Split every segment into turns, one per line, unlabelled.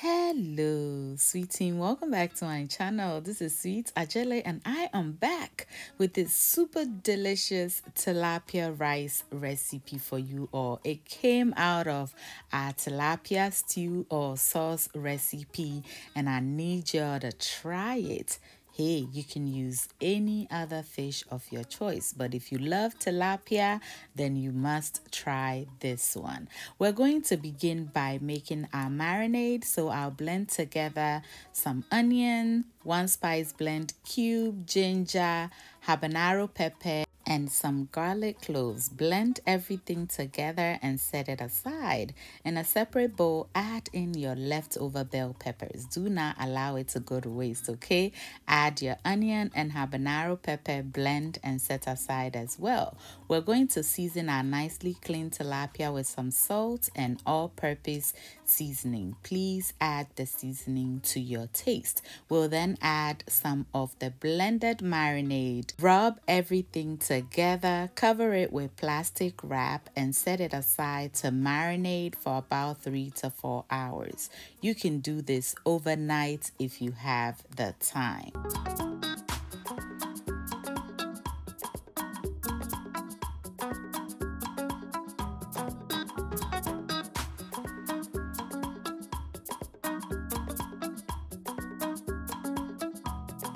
Hello, sweet team. Welcome back to my channel. This is Sweet Ajele, and I am back with this super delicious tilapia rice recipe for you all. It came out of our tilapia stew or sauce recipe, and I need y'all to try it. Hey, you can use any other fish of your choice, but if you love tilapia, then you must try this one. We're going to begin by making our marinade, so I'll blend together some onion, 1 spice blend cube, ginger, habanero pepper, and some garlic cloves. Blend everything together and set it aside. In a separate bowl, add in your leftover bell peppers. Do not allow it to go to waste, okay? Add your onion and habanero pepper, blend and set aside as well. We're going to season our nicely cleaned tilapia with some salt and all-purpose seasoning. Please add the seasoning to your taste. We'll then add some of the blended marinade. Rub everything together, cover it with plastic wrap, and set it aside to marinate for about 3 to 4 hours. You can do this overnight if you have the time.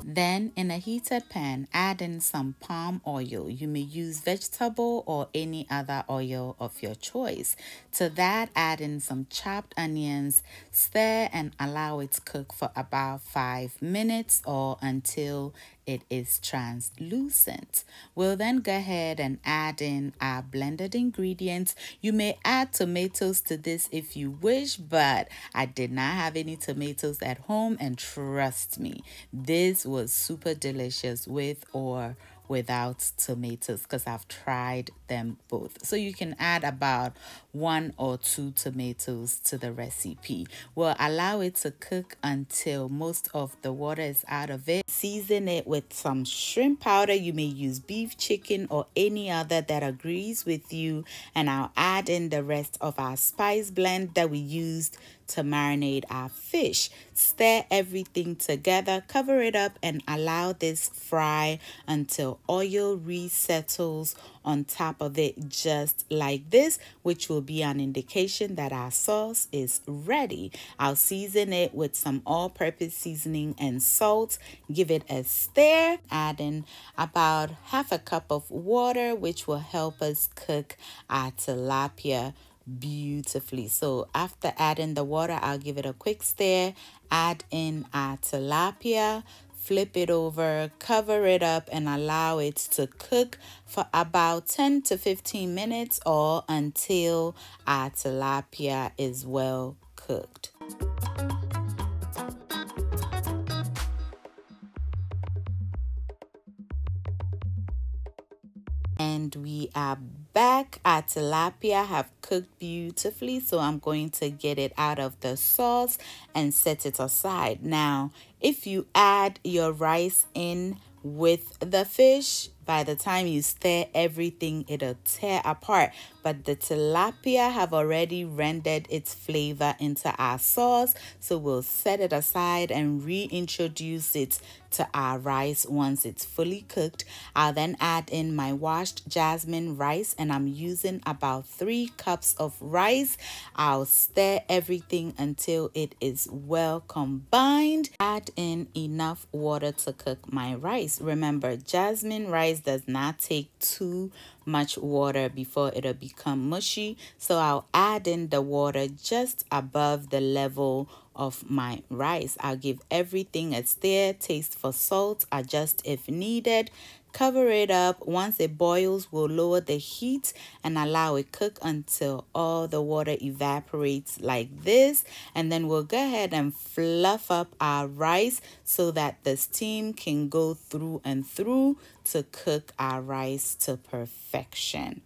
Then, in a heated pan, add in some palm oil. You may use vegetable or any other oil of your choice. To that, add in some chopped onions, stir and allow it to cook for about 5 minutes or until it is translucent. We'll then go ahead and add in our blended ingredients. You may add tomatoes to this if you wish, but I did not have any tomatoes at home, and trust me, this was super delicious with or without tomatoes because I've tried them both. So you can add about 1 or 2 tomatoes to the recipe. We'll allow it to cook until most of the water is out of it. Season it with some shrimp powder. You may use beef, chicken, or any other that agrees with you. And I'll add in the rest of our spice blend that we used to marinate our fish. Stir everything together, cover it up, and allow this fry until oil resettles on top of it, just like this, which will be an indication that our sauce is ready. I'll season it with some all-purpose seasoning and salt. Give it a stir. Add in about half a cup of water, which will help us cook our tilapia beautifully. So after adding the water, I'll give it a quick stir, add in our tilapia, flip it over, cover it up, and allow it to cook for about 10 to 15 minutes or until our tilapia is well cooked. And we are back. Our tilapia have cooked beautifully, so I'm going to get it out of the sauce and set it aside. Now, if you add your rice in with the fish, by the time you stir everything, it'll tear apart. But the tilapia have already rendered its flavor into our sauce, so we'll set it aside and reintroduce it to our rice once it's fully cooked. I'll then add in my washed jasmine rice, and I'm using about 3 cups of rice. I'll stir everything until it is well combined. Add in enough water to cook my rice. Remember, jasmine rice does not take too much water before it'll become mushy, so I'll add in the water just above the level of my rice. I'll give everything a stir, taste for salt, adjust if needed. Cover it up. Once it boils, we'll lower the heat and allow it cook until all the water evaporates like this. And then we'll go ahead and fluff up our rice so that the steam can go through and through to cook our rice to perfection.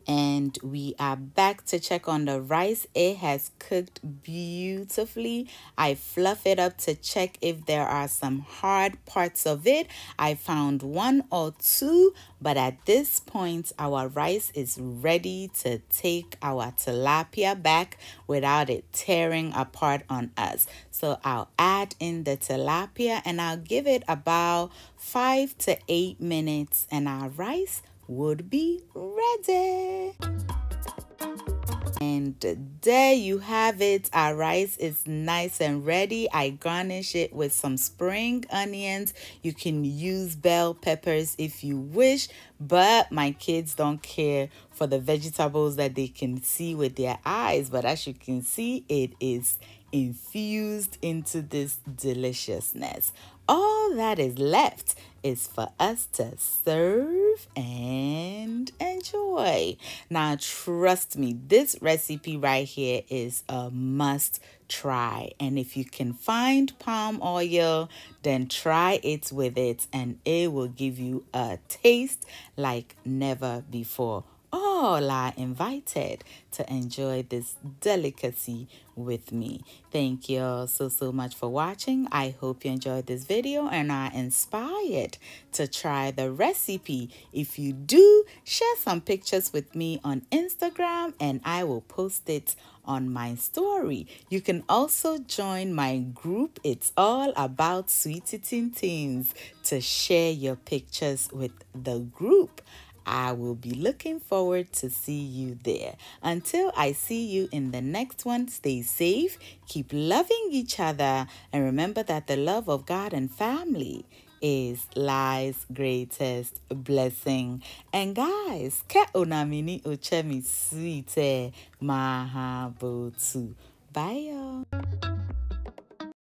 And we are back to check on the rice. It has cooked beautifully. I fluff it up to check if there are some hard parts of it. I found one or two, but at this point our rice is ready to take our tilapia back without it tearing apart on us. So I'll add in the tilapia and I'll give it about 5 to 8 minutes and our rice would be ready. And there you have it. Our rice is nice and ready. I garnish it with some spring onions. You can use bell peppers if you wish, but my kids don't care for the vegetables that they can see with their eyes. But as you can see, it is infused into this deliciousness. All that is left is for us to serve and enjoy. Now, trust me, this recipe right here is a must try. And if you can find palm oil, then try it with it and it will give you a taste like never before. All are invited to enjoy this delicacy with me. Thank you all so much for watching. I hope you enjoyed this video and are inspired to try the recipe. If you do, share some pictures with me on Instagram and I will post it on my story. You can also join my group. It's all about sweet eating teens to share your pictures with the group. I will be looking forward to see you there. Until I see you in the next one, stay safe, keep loving each other, and remember that the love of God and family is life's greatest blessing. And guys, ke onamini uchemi sweet mahabotu. Bye y'all.